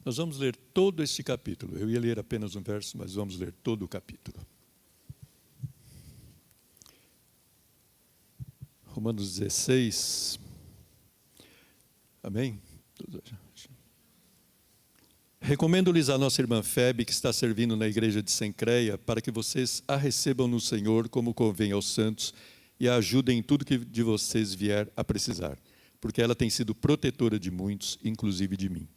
Nós vamos ler todo este capítulo. Eu ia ler apenas um verso, mas vamos ler todo o capítulo. Romanos 16. Amém? Recomendo-lhes a nossa irmã Febe, que está servindo na igreja de Cencreia, para que vocês a recebam no Senhor como convém aos santos e a ajudem em tudo que de vocês vier a precisar, porque ela tem sido protetora de muitos, inclusive de mim.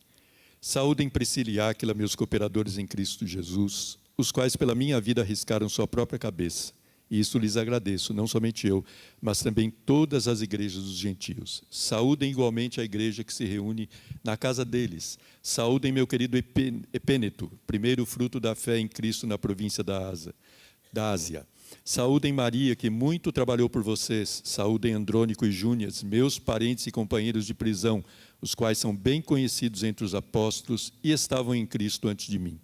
Saúdem Priscila e Áquila, meus cooperadores em Cristo Jesus, os quais pela minha vida arriscaram sua própria cabeça. E isso lhes agradeço, não somente eu, mas também todas as igrejas dos gentios. Saúdem igualmente a igreja que se reúne na casa deles. Saúdem meu querido Epêneto, primeiro fruto da fé em Cristo na província da Ásia. Saúdem Maria, que muito trabalhou por vocês. Saúdem Andrônico e Júnias, meus parentes e companheiros de prisão, os quais são bem conhecidos entre os apóstolos e estavam em Cristo antes de mim.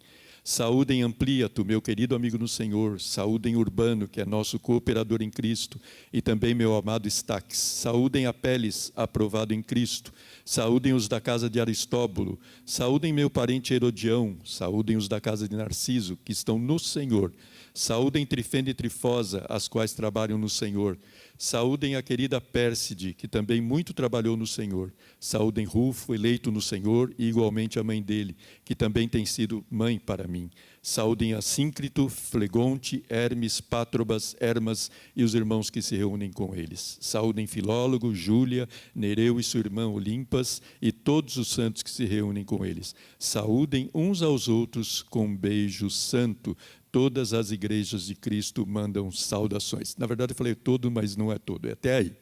Saúdem Ampliato, meu querido amigo no Senhor. Saúdem Urbano, que é nosso cooperador em Cristo, e também meu amado Estaques. Saúdem Apeles, aprovado em Cristo. Saúdem os da casa de Aristóbulo. Saúdem meu parente Herodião. Saúdem os da casa de Narciso, que estão no Senhor. Saúdem Trifena e Trifosa, as quais trabalham no Senhor. Saúdem a querida Pérside, que também muito trabalhou no Senhor. Saúdem Rufo, eleito no Senhor, e igualmente a mãe dele, que também tem sido mãe para mim. Saúdem Assíncrito, Flegonte, Hermes, Pátrobas, Hermas e os irmãos que se reúnem com eles. Saúdem Filólogo, Júlia, Nereu e sua irmã Olimpas e todos os santos que se reúnem com eles. Saúdem uns aos outros com um beijo santo. Todas as igrejas de Cristo mandam saudações. Na verdade, eu falei todo, mas não é todo. É até aí,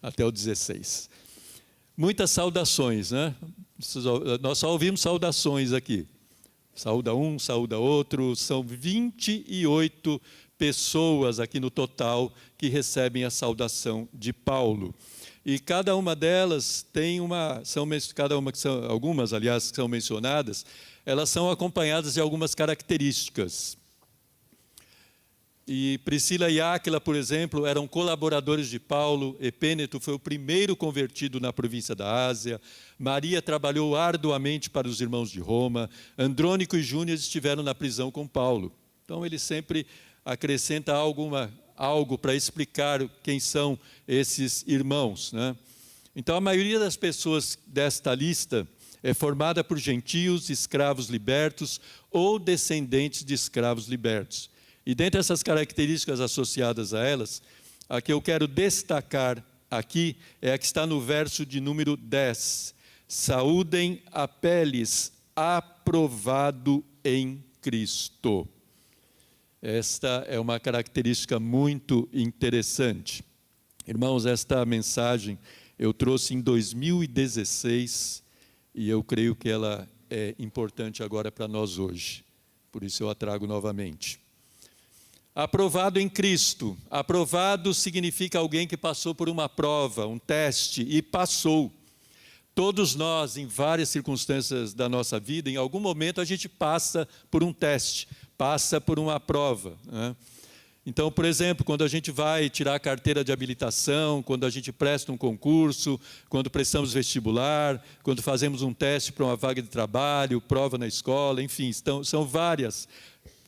até o 16. Muitas saudações, né? Nós só ouvimos saudações aqui. Saúda um, saúda outro. São 28 pessoas aqui no total que recebem a saudação de Paulo. E cada uma delas tem algumas, aliás, que são mencionadas, elas são acompanhadas de algumas características. E Priscila e Áquila, por exemplo, eram colaboradores de Paulo. Epêneto foi o primeiro convertido na província da Ásia. Maria trabalhou arduamente para os irmãos de Roma. Andrônico e Júnias estiveram na prisão com Paulo. Então, ele sempre acrescenta algo para explicar quem são esses irmãos, né? Então, a maioria das pessoas desta lista é formada por gentios, escravos libertos ou descendentes de escravos libertos. E dentre essas características associadas a elas, a que eu quero destacar aqui é a que está no verso de número 10. Saúdem Apeles, aprovado em Cristo. Esta é uma característica muito interessante. Irmãos, esta mensagem eu trouxe em 2016 e eu creio que ela é importante agora para nós hoje. Por isso eu a trago novamente. Aprovado em Cristo. Aprovado significa alguém que passou por uma prova, um teste e passou. Todos nós, em várias circunstâncias da nossa vida, em algum momento a gente passa por um teste, passa por uma prova, né? Então, por exemplo, quando a gente vai tirar a carteira de habilitação, quando a gente presta um concurso, quando prestamos vestibular, quando fazemos um teste para uma vaga de trabalho, prova na escola, enfim, são várias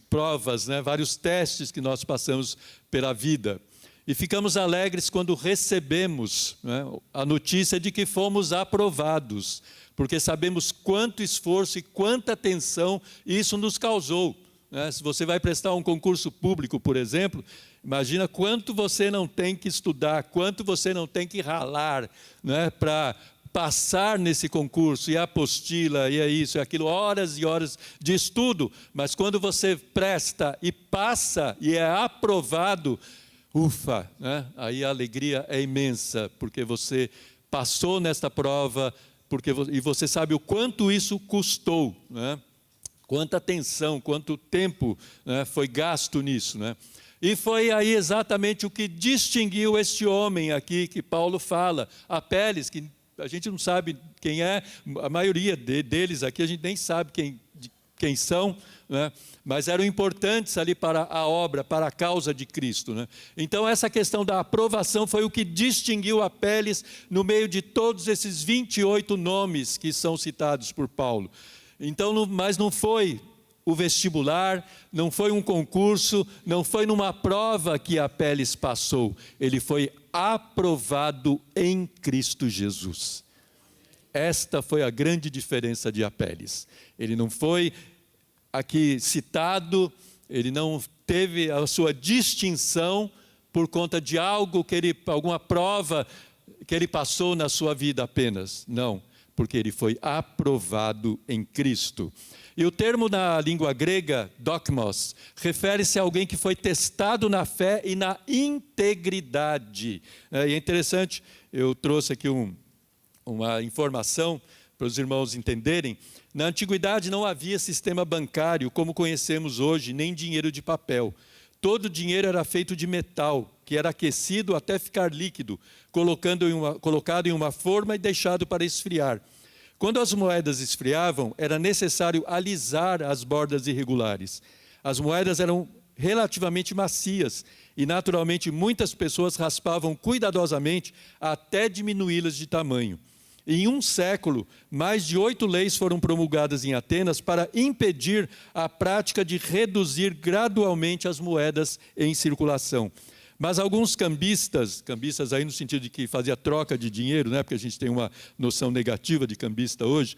provas, né? Vários testes que nós passamos pela vida. E ficamos alegres quando recebemos, né, a notícia de que fomos aprovados, porque sabemos quanto esforço e quanta atenção isso nos causou, né? Se você vai prestar um concurso público, por exemplo, imagina quanto você não tem que estudar, quanto você não tem que ralar, né, para passar nesse concurso, e a apostila, e é isso, é aquilo, horas e horas de estudo, mas quando você presta e passa e é aprovado, ufa, né? Aí a alegria é imensa, porque você passou nesta prova, e você sabe o quanto isso custou, né? Quanta atenção, quanto tempo, né, foi gasto nisso, né? E foi aí exatamente o que distinguiu este homem aqui que Paulo fala, Apeles, que a gente não sabe quem é, a maioria deles aqui a gente nem sabe quem são, né? Mas eram importantes ali para a obra, para a causa de Cristo, né? Então essa questão da aprovação foi o que distinguiu Apeles no meio de todos esses 28 nomes que são citados por Paulo. Então, mas não foi o vestibular, não foi um concurso, não foi numa prova que Apeles passou. Ele foi aprovado em Cristo Jesus. Esta foi a grande diferença de Apeles. Ele não foi aqui citado, ele não teve a sua distinção por conta de algo alguma prova que ele passou na sua vida apenas. Não, porque ele foi aprovado em Cristo. E o termo na língua grega, dokmos, refere-se a alguém que foi testado na fé e na integridade. E é interessante, eu trouxe aqui uma informação para os irmãos entenderem. Na antiguidade não havia sistema bancário como conhecemos hoje, nem dinheiro de papel. Todo o dinheiro era feito de metal, que era aquecido até ficar líquido, colocado em uma forma e deixado para esfriar. Quando as moedas esfriavam, era necessário alisar as bordas irregulares. As moedas eram relativamente macias e, naturalmente, muitas pessoas raspavam cuidadosamente até diminuí-las de tamanho. Em um século, mais de 8 leis foram promulgadas em Atenas para impedir a prática de reduzir gradualmente as moedas em circulação. Mas alguns cambistas aí no sentido de que fazia troca de dinheiro, né, porque a gente tem uma noção negativa de cambista hoje,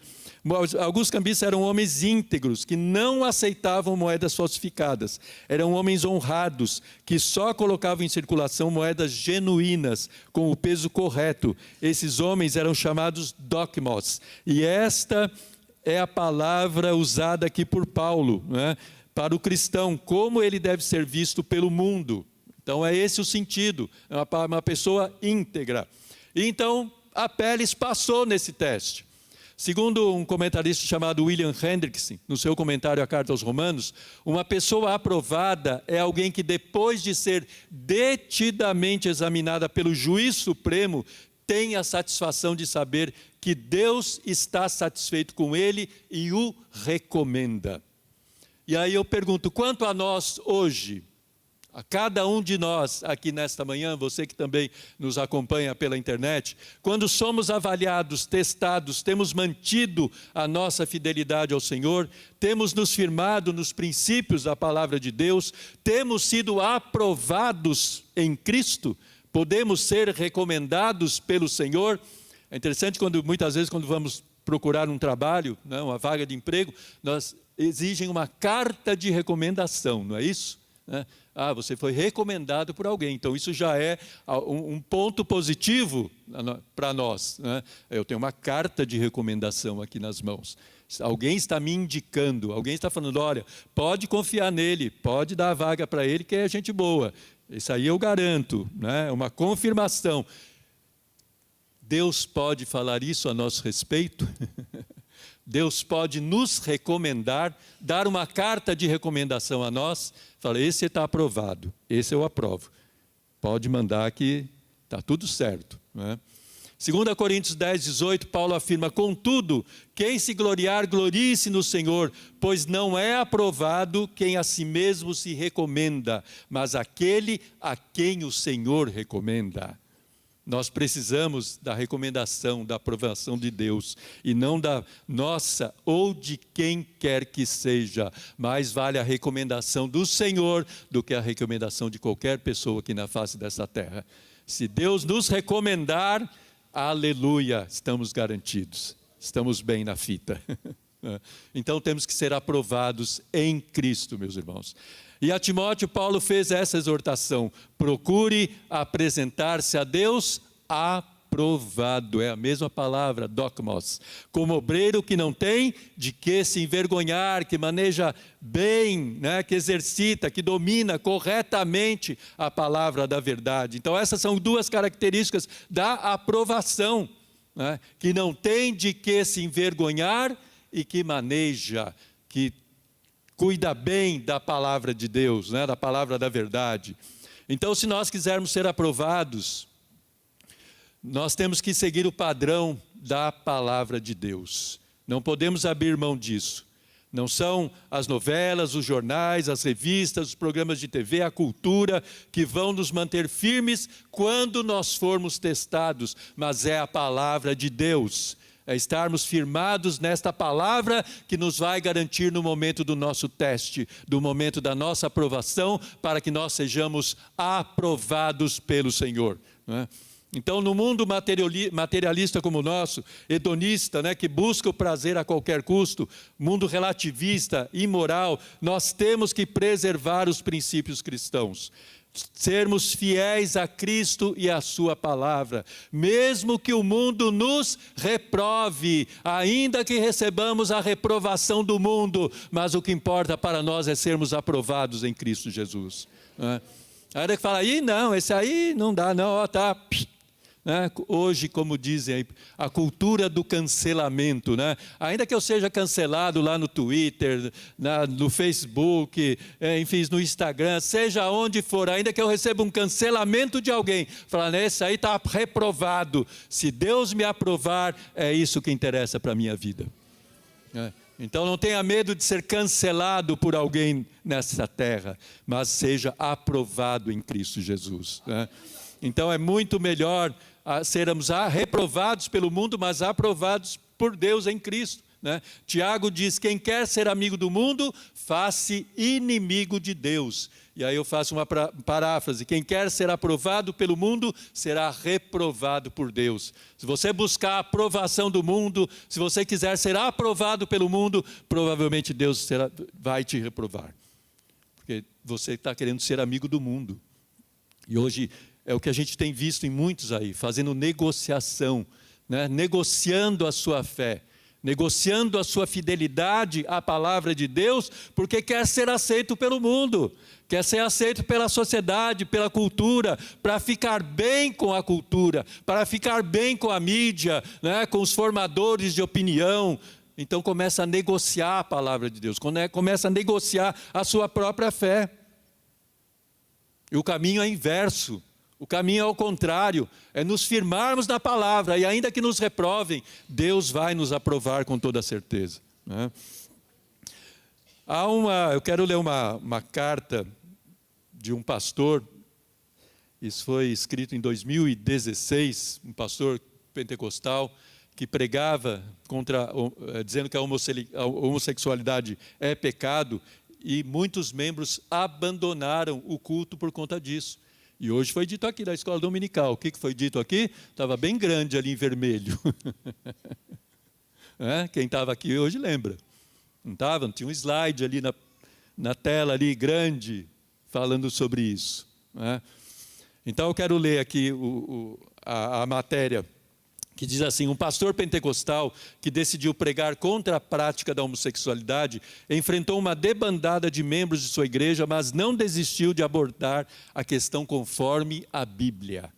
alguns cambistas eram homens íntegros, que não aceitavam moedas falsificadas, eram homens honrados, que só colocavam em circulação moedas genuínas, com o peso correto. Esses homens eram chamados dokmos, e esta é a palavra usada aqui por Paulo, né, para o cristão, como ele deve ser visto pelo mundo. Então é esse o sentido, é uma pessoa íntegra. E então Apeles passou nesse teste. Segundo um comentarista chamado William Hendrickson, no seu comentário à Carta aos Romanos, uma pessoa aprovada é alguém que, depois de ser detidamente examinada pelo juiz supremo, tem a satisfação de saber que Deus está satisfeito com ele e o recomenda. E aí eu pergunto, quanto a nós hoje, a cada um de nós aqui nesta manhã, você que também nos acompanha pela internet, quando somos avaliados, testados, temos mantido a nossa fidelidade ao Senhor, temos nos firmado nos princípios da palavra de Deus, temos sido aprovados em Cristo, podemos ser recomendados pelo Senhor. É interessante muitas vezes quando vamos procurar um trabalho, né, uma vaga de emprego, nós exigem uma carta de recomendação, não é isso? Você foi recomendado por alguém, então isso já é um ponto positivo para nós, né? Eu tenho uma carta de recomendação aqui nas mãos, alguém está me indicando, alguém está falando, olha, pode confiar nele, pode dar a vaga para ele que é gente boa, isso aí eu garanto, né? Uma confirmação. Deus pode falar isso a nosso respeito? Deus pode nos recomendar, dar uma carta de recomendação a nós, fala, esse está aprovado, esse eu aprovo. Pode mandar que está tudo certo. Né? 2 Coríntios 10, 18, Paulo afirma, contudo, quem se gloriar, glorie-se no Senhor, pois não é aprovado quem a si mesmo se recomenda, mas aquele a quem o Senhor recomenda. Nós precisamos da recomendação, da aprovação de Deus, e não da nossa ou de quem quer que seja. Mais vale a recomendação do Senhor do que a recomendação de qualquer pessoa aqui na face dessa terra. Se Deus nos recomendar, aleluia, estamos garantidos, estamos bem na fita. Então temos que ser aprovados em Cristo, meus irmãos. E a Timóteo, Paulo fez essa exortação, procure apresentar-se a Deus aprovado, é a mesma palavra, dokmos, como obreiro que não tem de que se envergonhar, que maneja bem, né, que exercita, que domina corretamente a palavra da verdade. Então essas são duas características da aprovação, né, que não tem de que se envergonhar e que maneja, que cuida bem da palavra de Deus, né, da palavra da verdade. Então, se nós quisermos ser aprovados, nós temos que seguir o padrão da palavra de Deus. Não podemos abrir mão disso. Não são as novelas, os jornais, as revistas, os programas de TV, a cultura que vão nos manter firmes quando nós formos testados, mas é a palavra de Deus. É estarmos firmados nesta palavra que nos vai garantir no momento do nosso teste, do momento da nossa aprovação, para que nós sejamos aprovados pelo Senhor, não é? Então, no mundo materialista como o nosso, hedonista, né, que busca o prazer a qualquer custo, mundo relativista, imoral, nós temos que preservar os princípios cristãos. Sermos fiéis a Cristo e a sua palavra, mesmo que o mundo nos reprove, ainda que recebamos a reprovação do mundo, mas o que importa para nós é sermos aprovados em Cristo Jesus. Aí ele fala, não, esse aí não dá não, ó, tá... Hoje, como dizem aí, a cultura do cancelamento, né? Ainda que eu seja cancelado lá no Twitter, no Facebook, enfim, no Instagram, seja onde for, ainda que eu receba um cancelamento de alguém, falar, esse aí está reprovado. Se Deus me aprovar, é isso que interessa para a minha vida. Então não tenha medo de ser cancelado por alguém nessa terra, mas seja aprovado em Cristo Jesus, né? Então é muito melhor sermos reprovados pelo mundo, mas aprovados por Deus em Cristo, né? Tiago diz, quem quer ser amigo do mundo, faz-se inimigo de Deus. E aí eu faço uma paráfrase, quem quer ser aprovado pelo mundo, será reprovado por Deus. Se você buscar a aprovação do mundo, se você quiser ser aprovado pelo mundo, provavelmente Deus vai te reprovar. Porque você está querendo ser amigo do mundo. E hoje é o que a gente tem visto em muitos aí, fazendo negociação, né? Negociando a sua fé, negociando a sua fidelidade à palavra de Deus, porque quer ser aceito pelo mundo, quer ser aceito pela sociedade, pela cultura, para ficar bem com a cultura, para ficar bem com a mídia, né? Com os formadores de opinião. Então começa a negociar a palavra de Deus, começa a negociar a sua própria fé. E o caminho é inverso. O caminho é ao contrário, é nos firmarmos na palavra, e ainda que nos reprovem, Deus vai nos aprovar com toda certeza, né? Eu quero ler uma carta de um pastor, isso foi escrito em 2016, um pastor pentecostal, que pregava dizendo que a homossexualidade é pecado, e muitos membros abandonaram o culto por conta disso. E hoje foi dito aqui, da escola dominical. O que foi dito aqui? Estava bem grande ali em vermelho. Quem estava aqui hoje lembra. Não estava? Não tinha um slide ali na tela, ali grande, falando sobre isso. Então eu quero ler aqui a matéria, que diz assim, um pastor pentecostal que decidiu pregar contra a prática da homossexualidade, enfrentou uma debandada de membros de sua igreja, mas não desistiu de abordar a questão conforme a Bíblia.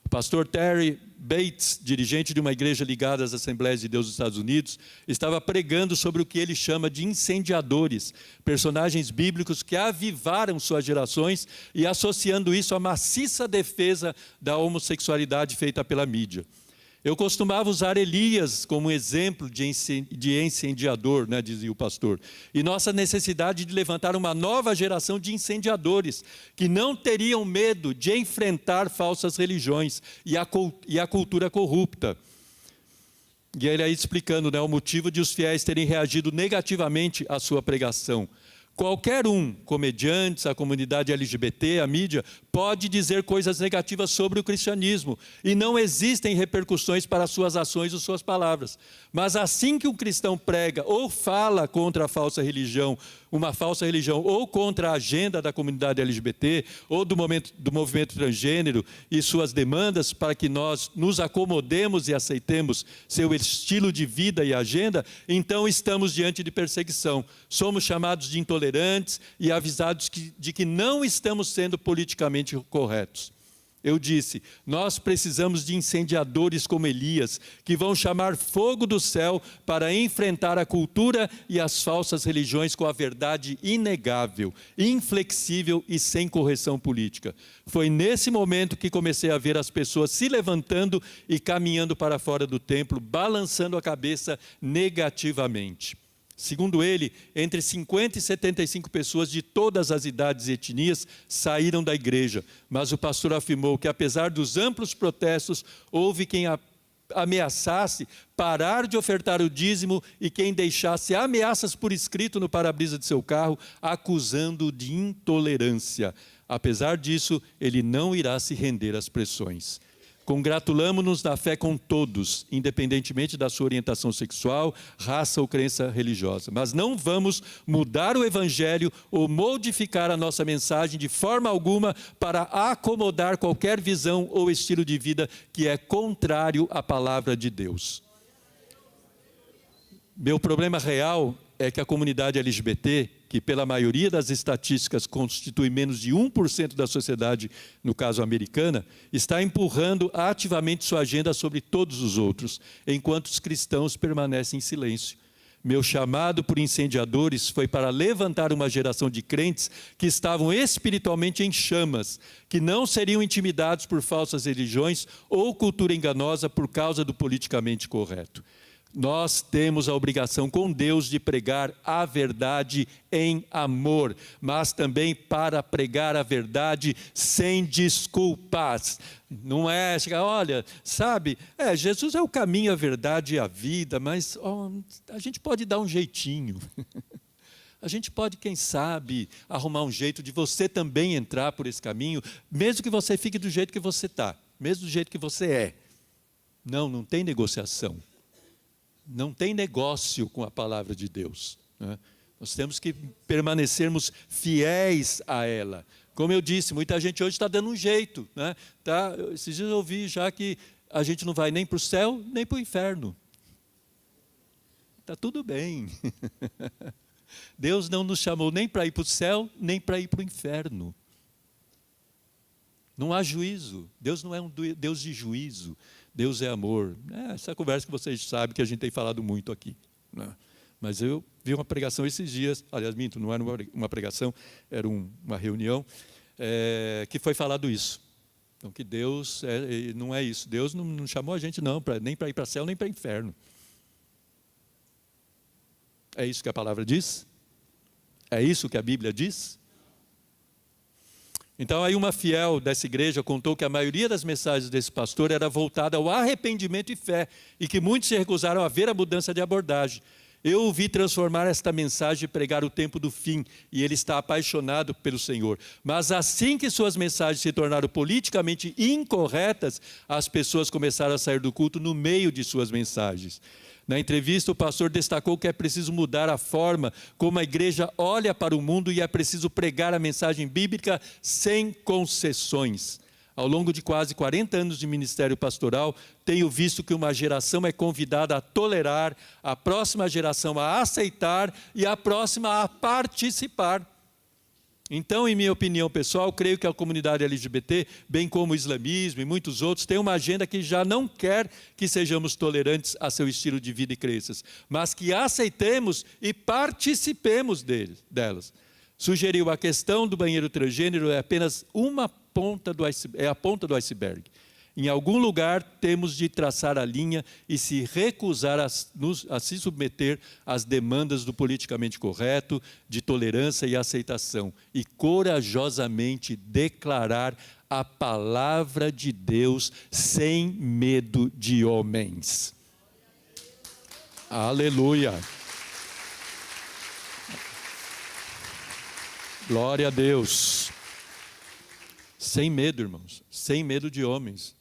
O pastor Terry Bates, dirigente de uma igreja ligada às Assembleias de Deus dos Estados Unidos, estava pregando sobre o que ele chama de incendiadores, personagens bíblicos que avivaram suas gerações e associando isso à maciça defesa da homossexualidade feita pela mídia. Eu costumava usar Elias como exemplo de incendiador, né, dizia o pastor. E nossa necessidade de levantar uma nova geração de incendiadores, que não teriam medo de enfrentar falsas religiões e a cultura corrupta. E ele aí explicando, né, o motivo de os fiéis terem reagido negativamente à sua pregação. Qualquer um, comediantes, a comunidade LGBT, a mídia, pode dizer coisas negativas sobre o cristianismo e não existem repercussões para suas ações ou suas palavras. Mas assim que um cristão prega ou fala contra a falsa religião, uma falsa religião, ou contra a agenda da comunidade LGBT, ou do movimento transgênero e suas demandas para que nós nos acomodemos e aceitemos seu estilo de vida e agenda, então estamos diante de perseguição. Somos chamados de intolerantes e avisados de que não estamos sendo politicamente corretos. Eu disse, nós precisamos de incendiadores como Elias, que vão chamar fogo do céu para enfrentar a cultura e as falsas religiões com a verdade inegável, inflexível e sem correção política. Foi nesse momento que comecei a ver as pessoas se levantando e caminhando para fora do templo, balançando a cabeça negativamente. Segundo ele, entre 50 e 75 pessoas de todas as idades e etnias saíram da igreja, mas o pastor afirmou que apesar dos amplos protestos, houve quem ameaçasse parar de ofertar o dízimo e quem deixasse ameaças por escrito no para-brisa de seu carro, acusando-o de intolerância. Apesar disso, ele não irá se render às pressões. Congratulamo-nos na fé com todos, independentemente da sua orientação sexual, raça ou crença religiosa. Mas não vamos mudar o evangelho ou modificar a nossa mensagem de forma alguma para acomodar qualquer visão ou estilo de vida que é contrário à palavra de Deus. Meu problema real é que a comunidade LGBT, que pela maioria das estatísticas constitui menos de 1% da sociedade, no caso americana, está empurrando ativamente sua agenda sobre todos os outros, enquanto os cristãos permanecem em silêncio. Meu chamado por incendiadores foi para levantar uma geração de crentes que estavam espiritualmente em chamas, que não seriam intimidados por falsas religiões ou cultura enganosa por causa do politicamente correto. Nós temos a obrigação com Deus de pregar a verdade em amor, mas também para pregar a verdade sem desculpas. Não é chegar, olha, sabe, Jesus é o caminho, a verdade e a vida, mas a gente pode dar um jeitinho. A gente pode, quem sabe, arrumar um jeito de você também entrar por esse caminho, mesmo que você fique do jeito que você está, mesmo do jeito que você é. Não tem negociação. Não tem negócio com a palavra de Deus, né? Nós temos que permanecermos fiéis a ela. Como eu disse, muita gente hoje está dando um jeito, né? Esses dias eu ouvi já que a gente não vai nem para o céu, nem para o inferno. Está tudo bem. Deus não nos chamou nem para ir para o céu, nem para ir para o inferno. Não há juízo. Deus não é um Deus de juízo. Deus é amor. Essa conversa que vocês sabem que a gente tem falado muito aqui, né? Mas eu vi uma pregação esses dias, aliás, minto, não era uma pregação, era uma reunião, que foi falado isso. Então, que Deus não é isso. Deus não chamou a gente nem para ir para o céu, nem para o inferno. É isso que a palavra diz? É isso que a Bíblia diz? Então, aí uma fiel dessa igreja contou que a maioria das mensagens desse pastor era voltada ao arrependimento e fé, e que muitos se recusaram a ver a mudança de abordagem. Eu o vi transformar esta mensagem e pregar o tempo do fim, e ele está apaixonado pelo Senhor. Mas assim que suas mensagens se tornaram politicamente incorretas, as pessoas começaram a sair do culto no meio de suas mensagens. Na entrevista, o pastor destacou que é preciso mudar a forma como a igreja olha para o mundo e é preciso pregar a mensagem bíblica sem concessões. Ao longo de quase 40 anos de ministério pastoral, tenho visto que uma geração é convidada a tolerar, a próxima geração a aceitar e a próxima a participar. Então, em minha opinião pessoal, creio que a comunidade LGBT, bem como o islamismo e muitos outros, tem uma agenda que já não quer que sejamos tolerantes a seu estilo de vida e crenças, mas que aceitemos e participemos delas. Sugeriu a questão do banheiro transgênero é apenas a ponta do iceberg. Em algum lugar temos de traçar a linha e se recusar a se submeter às demandas do politicamente correto, de tolerância e aceitação, e corajosamente declarar a palavra de Deus sem medo de homens. Aleluia! Glória a Deus! Sem medo, irmãos, sem medo de homens.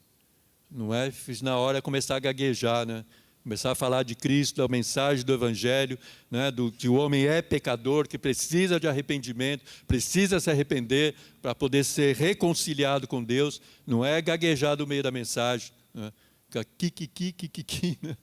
Não é na hora começar a gaguejar, né? Começar a falar de Cristo, da mensagem do Evangelho, né? Que o homem é pecador, que precisa de arrependimento, precisa se arrepender para poder ser reconciliado com Deus. Não é gaguejar no meio da mensagem, né? Né?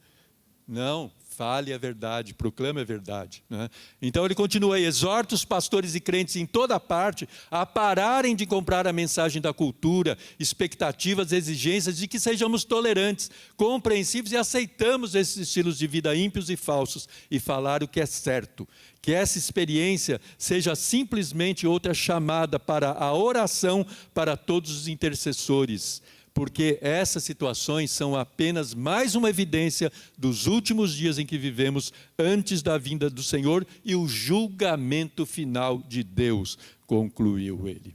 Não, fale a verdade, proclame a verdade, né? Então ele continua aí, exorta os pastores e crentes em toda parte a pararem de comprar a mensagem da cultura, expectativas, exigências de que sejamos tolerantes, compreensivos e aceitamos esses estilos de vida ímpios e falsos e falar o que é certo. Que essa experiência seja simplesmente outra chamada para a oração para todos os intercessores, porque essas situações são apenas mais uma evidência dos últimos dias em que vivemos antes da vinda do Senhor e o julgamento final de Deus, concluiu ele.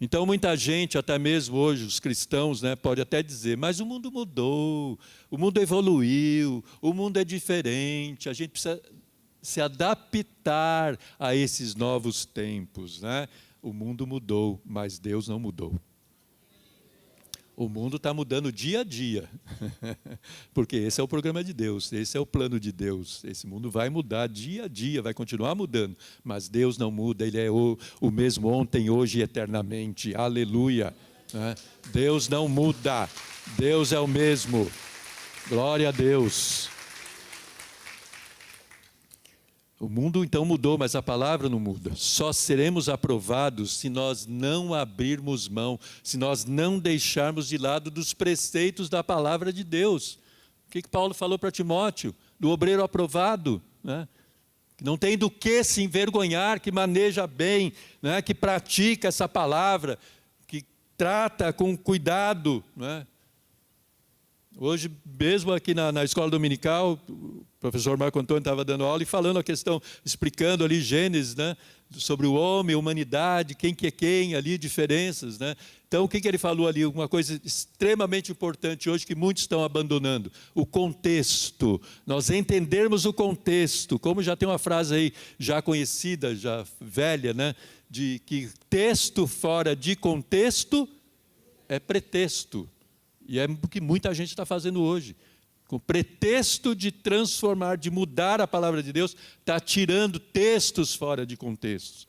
Então, muita gente, até mesmo hoje, os cristãos, né, pode até dizer, mas o mundo mudou, o mundo evoluiu, o mundo é diferente, a gente precisa se adaptar a esses novos tempos, né? O mundo mudou, mas Deus não mudou. O mundo está mudando dia a dia, porque esse é o programa de Deus, esse é o plano de Deus. Esse mundo vai mudar dia a dia, vai continuar mudando, mas Deus não muda, Ele é o mesmo ontem, hoje e eternamente. Aleluia! Deus não muda, Deus é o mesmo. Glória a Deus. O mundo então mudou, mas a palavra não muda. Só seremos aprovados se nós não abrirmos mão, se nós não deixarmos de lado dos preceitos da palavra de Deus. O que Paulo falou para Timóteo? Do obreiro aprovado, né? Que não tem do que se envergonhar, que maneja bem, né? Que pratica essa palavra, que trata com cuidado, né? Hoje, mesmo aqui na escola dominical, o professor Marco Antônio estava dando aula e falando a questão, explicando ali Gênesis, né, sobre o homem, a humanidade, quem que é quem, ali, diferenças, né? Então, o que ele falou ali? Uma coisa extremamente importante hoje que muitos estão abandonando, o contexto. Nós entendermos o contexto, como já tem uma frase aí, já conhecida, já velha, né, de que texto fora de contexto é pretexto. E é o que muita gente está fazendo hoje. Com o pretexto de transformar, de mudar a palavra de Deus, está tirando textos fora de contexto.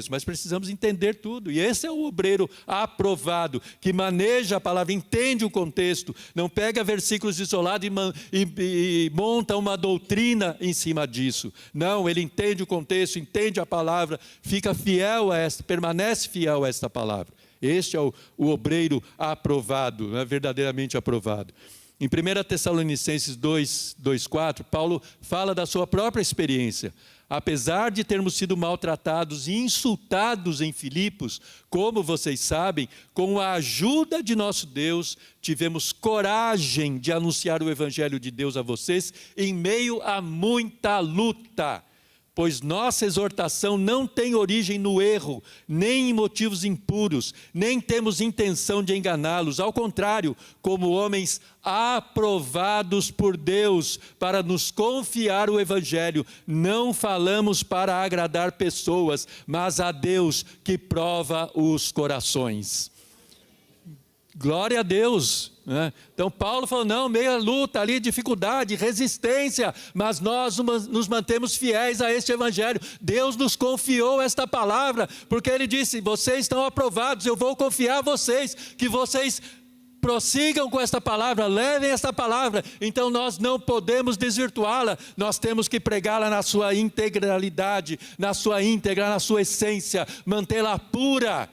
Mas precisamos entender tudo. E esse é o obreiro aprovado, que maneja a palavra, entende o contexto, não pega versículos isolados e monta uma doutrina em cima disso. Não, ele entende o contexto, entende a palavra, fica fiel a esta, permanece fiel a esta palavra. Este é o obreiro aprovado, né, verdadeiramente aprovado. Em 1 Tessalonicenses 2:4, Paulo fala da sua própria experiência. Apesar de termos sido maltratados e insultados em Filipos, como vocês sabem, com a ajuda de nosso Deus, tivemos coragem de anunciar o Evangelho de Deus a vocês em meio a muita luta. Pois nossa exortação não tem origem no erro, nem em motivos impuros, nem temos intenção de enganá-los. Ao contrário, como homens aprovados por Deus para nos confiar o Evangelho, não falamos para agradar pessoas, mas a Deus que prova os corações. Glória a Deus, né? Então Paulo falou, não, meia luta ali, dificuldade, resistência, mas nós nos mantemos fiéis a este Evangelho. Deus nos confiou esta palavra, porque Ele disse, vocês estão aprovados, eu vou confiar a vocês, que vocês prossigam com esta palavra, levem esta palavra. Então nós não podemos desvirtuá-la, nós temos que pregá-la na sua integralidade, na sua íntegra, na sua essência, mantê-la pura.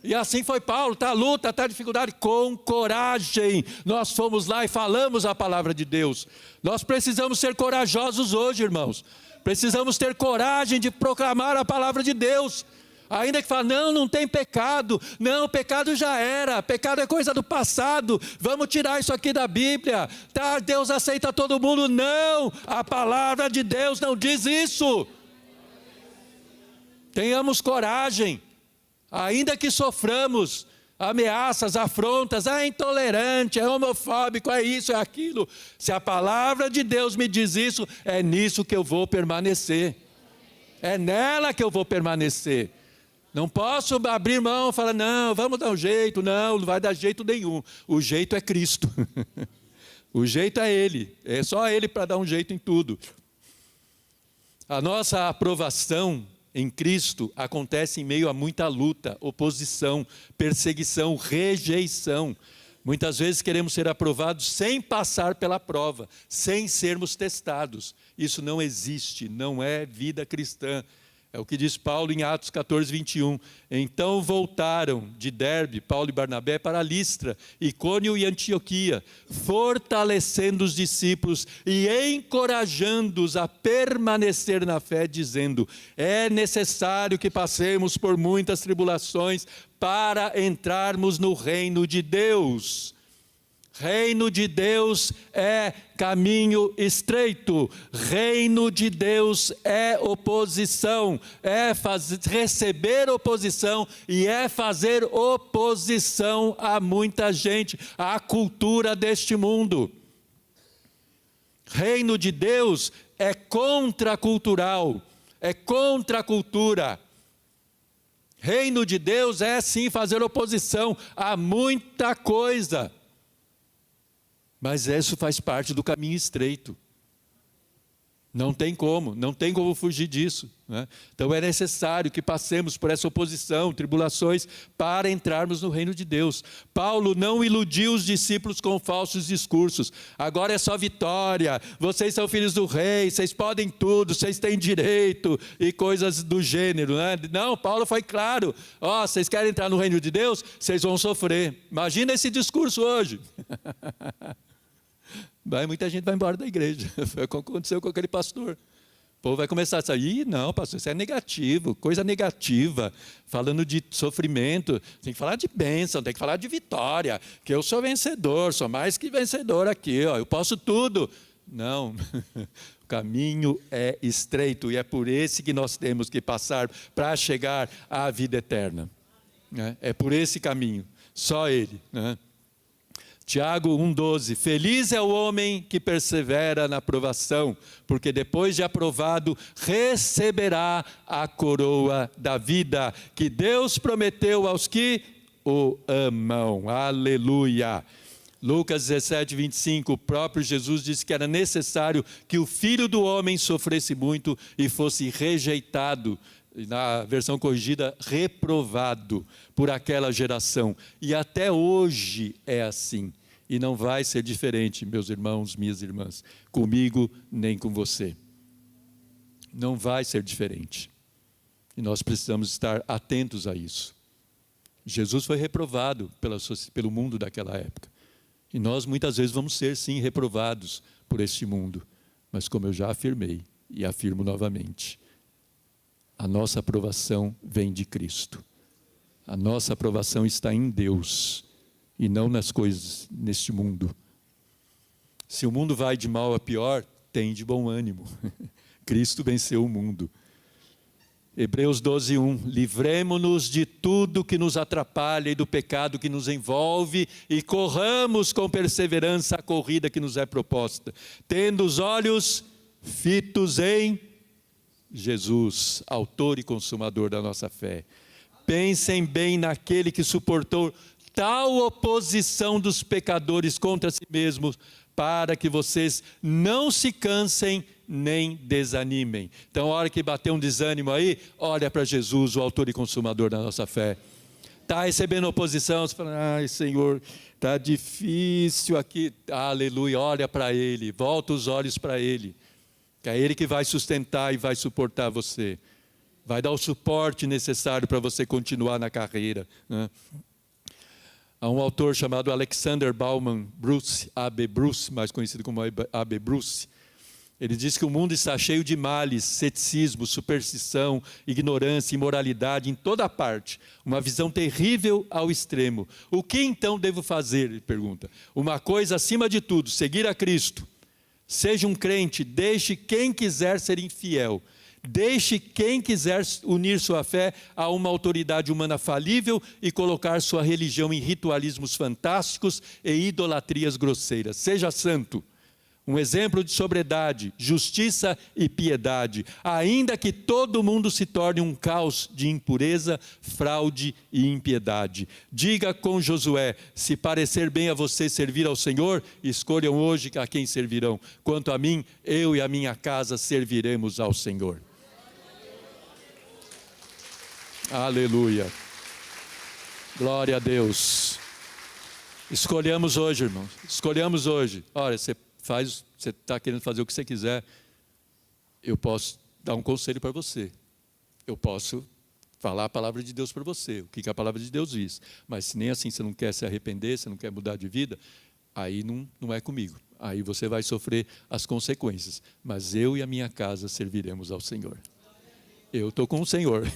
E assim foi Paulo, está a luta, está a dificuldade, com coragem. Nós fomos lá e falamos a palavra de Deus. Nós precisamos ser corajosos hoje, irmãos. Precisamos ter coragem de proclamar a palavra de Deus. Ainda que fale, não tem pecado. Não, pecado já era. Pecado é coisa do passado. Vamos tirar isso aqui da Bíblia. Tá, Deus aceita todo mundo. Não, a palavra de Deus não diz isso. Tenhamos coragem. Ainda que soframos ameaças, afrontas, é intolerante, é homofóbico, é isso, é aquilo. Se a palavra de Deus me diz isso, é nisso que eu vou permanecer. É nela que eu vou permanecer. Não posso abrir mão e falar, não, vamos dar um jeito. Não vai dar jeito nenhum. O jeito é Cristo. O jeito é Ele. É só Ele para dar um jeito em tudo. A nossa aprovação em Cristo acontece em meio a muita luta, oposição, perseguição, rejeição. Muitas vezes queremos ser aprovados sem passar pela prova, sem sermos testados. Isso não existe, não é vida cristã. É o que diz Paulo em Atos 14:21. Então voltaram de Derbe, Paulo e Barnabé, para Listra, Icônio e Antioquia, fortalecendo os discípulos e encorajando-os a permanecer na fé, dizendo, é necessário que passemos por muitas tribulações para entrarmos no reino de Deus. Reino de Deus é caminho estreito. Reino de Deus é oposição, receber oposição e é fazer oposição a muita gente, à cultura deste mundo. Reino de Deus é contracultural, é contra a cultura. Reino de Deus é sim fazer oposição a muita coisa. Mas isso faz parte do caminho estreito. Não tem como fugir disso, né? Então é necessário que passemos por essa oposição, tribulações, para entrarmos no reino de Deus. Paulo não iludiu os discípulos com falsos discursos. Agora é só vitória, vocês são filhos do rei, vocês podem tudo, vocês têm direito e coisas do gênero, né? Não, Paulo foi claro, vocês querem entrar no reino de Deus? Vocês vão sofrer. Imagina esse discurso hoje. Muita gente vai embora da igreja. Foi o que aconteceu com aquele pastor. O povo vai começar a sair, não, pastor, isso é negativo, coisa negativa, falando de sofrimento, tem que falar de bênção, tem que falar de vitória, que eu sou vencedor, sou mais que vencedor aqui, eu posso tudo. Não, o caminho é estreito e é por esse que nós temos que passar para chegar à vida eterna. É por esse caminho, só ele, né? Tiago 1,12, feliz é o homem que persevera na provação, porque depois de aprovado, receberá a coroa da vida, que Deus prometeu aos que o amam. Aleluia! Lucas 17, 25, o próprio Jesus disse que era necessário que o Filho do Homem sofresse muito e fosse rejeitado, na versão corrigida, reprovado por aquela geração. E até hoje é assim. E não vai ser diferente, meus irmãos, minhas irmãs, comigo nem com você. Não vai ser diferente. E nós precisamos estar atentos a isso. Jesus foi reprovado pelo mundo daquela época. E nós muitas vezes vamos ser, sim, reprovados por este mundo. Mas como eu já afirmei, e afirmo novamente, a nossa aprovação vem de Cristo. A nossa aprovação está em Deus e não nas coisas neste mundo. Se o mundo vai de mal a pior, tem de bom ânimo. Cristo venceu o mundo. Hebreus 12:1, livremo-nos de tudo que nos atrapalha e do pecado que nos envolve e corramos com perseverança a corrida que nos é proposta, tendo os olhos fitos em Jesus, autor e consumador da nossa fé. Pensem bem naquele que suportou tal oposição dos pecadores contra si mesmos, para que vocês não se cansem nem desanimem. Então, a hora que bater um desânimo aí, olha para Jesus, o autor e consumador da nossa fé. Está recebendo oposição, você fala, ai Senhor, está difícil aqui. Aleluia, olha para Ele, volta os olhos para Ele. Que é Ele que vai sustentar e vai suportar você. Vai dar o suporte necessário para você continuar na carreira, né? Há um autor chamado Alexander Bauman Bruce, A.B. Bruce, mais conhecido como A.B. Bruce. Ele diz que o mundo está cheio de males, ceticismo, superstição, ignorância, imoralidade em toda parte. Uma visão terrível ao extremo. O que então devo fazer? Ele pergunta. Uma coisa acima de tudo, seguir a Cristo. Seja um crente, deixe quem quiser ser infiel. Deixe quem quiser unir sua fé a uma autoridade humana falível e colocar sua religião em ritualismos fantásticos e idolatrias grosseiras. Seja santo, um exemplo de sobriedade, justiça e piedade, ainda que todo mundo se torne um caos de impureza, fraude e impiedade. Diga com Josué, se parecer bem a você servir ao Senhor, escolham hoje a quem servirão. Quanto a mim, eu e a minha casa serviremos ao Senhor. Aleluia. Glória a Deus. Escolhamos hoje, irmãos. Escolhamos hoje. Olha, você está querendo fazer o que você quiser. Eu posso dar um conselho para você. Eu posso falar a palavra de Deus para você. O que a palavra de Deus diz. Mas se nem assim você não quer se arrepender, você não quer mudar de vida, aí não é comigo. Aí você vai sofrer as consequências. Mas eu e a minha casa serviremos ao Senhor. Eu estou com o Senhor,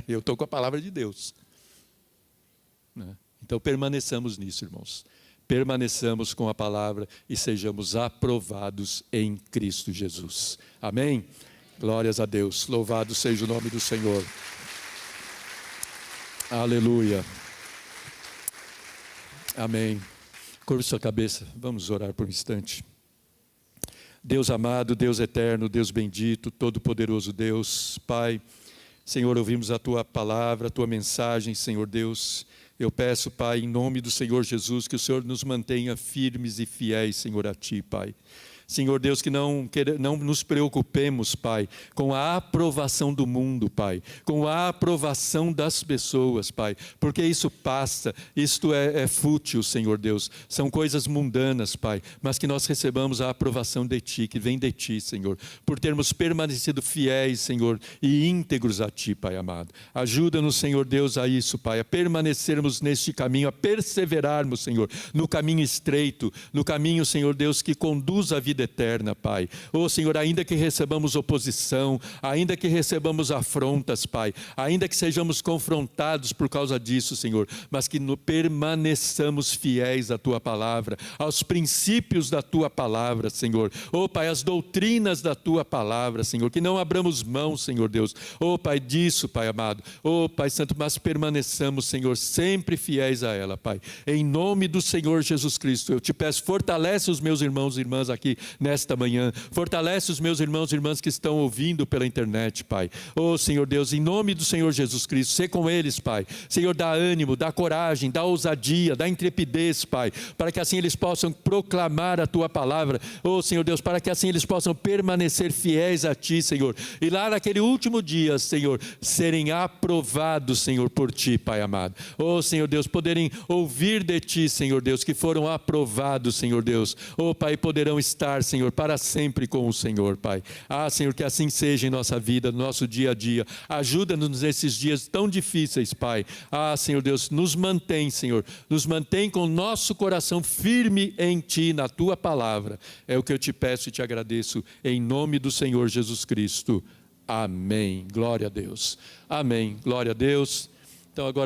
eu estou com a palavra de Deus. Então permaneçamos nisso, irmãos. permaneçamos com a palavra e sejamos aprovados em Cristo Jesus. Amém? Glórias a Deus. Louvado seja o nome do Senhor. Aleluia. Amém. Curve sua cabeça, vamos orar por um instante. Deus amado, Deus eterno, Deus bendito, todo-poderoso Deus, Pai, Senhor, ouvimos a Tua palavra, a Tua mensagem, Senhor Deus. Eu peço, Pai, em nome do Senhor Jesus, que o Senhor nos mantenha firmes e fiéis, Senhor, a Ti, Pai. Senhor Deus, que não nos preocupemos, Pai, com a aprovação do mundo, Pai, com a aprovação das pessoas, Pai, porque isso passa, isto é fútil, Senhor Deus, são coisas mundanas, Pai, mas que nós recebamos a aprovação de Ti, que vem de Ti, Senhor, por termos permanecido fiéis, Senhor, e íntegros a Ti, Pai amado. Ajuda-nos, Senhor Deus, a isso, Pai, a permanecermos neste caminho, a perseverarmos, Senhor, no caminho estreito, no caminho, Senhor Deus, que conduz à vida eterna, Pai. Senhor, ainda que recebamos oposição, ainda que recebamos afrontas, Pai, ainda que sejamos confrontados por causa disso, Senhor, mas que permaneçamos fiéis à Tua palavra, aos princípios da Tua palavra, Senhor. Pai, as doutrinas da Tua palavra, Senhor, que não abramos mão, Senhor Deus. Pai, disso, Pai amado. Pai Santo, mas permaneçamos, Senhor, sempre fiéis a ela, Pai. Em nome do Senhor Jesus Cristo, eu te peço, fortalece os meus irmãos e irmãs aqui nesta manhã, fortalece os meus irmãos e irmãs que estão ouvindo pela internet, Pai. Senhor Deus, em nome do Senhor Jesus Cristo, sê com eles, Pai. Senhor, dá ânimo, dá coragem, dá ousadia, dá intrepidez, Pai, para que assim eles possam proclamar a Tua palavra, Senhor Deus, para que assim eles possam permanecer fiéis a Ti, Senhor, e lá naquele último dia, Senhor, serem aprovados, Senhor, por Ti, Pai amado. Senhor Deus, poderem ouvir de Ti, Senhor Deus, que foram aprovados, Senhor Deus. Pai, poderão estar, Senhor, para sempre com o Senhor, Pai. Senhor, que assim seja em nossa vida, no nosso dia a dia. Ajuda-nos nesses dias tão difíceis, Pai. Senhor Deus, nos mantém, Senhor, nos mantém com o nosso coração firme em Ti, na Tua palavra. É o que eu te peço e te agradeço, em nome do Senhor Jesus Cristo. Amém. Glória a Deus. Amém. Glória a Deus. Então agora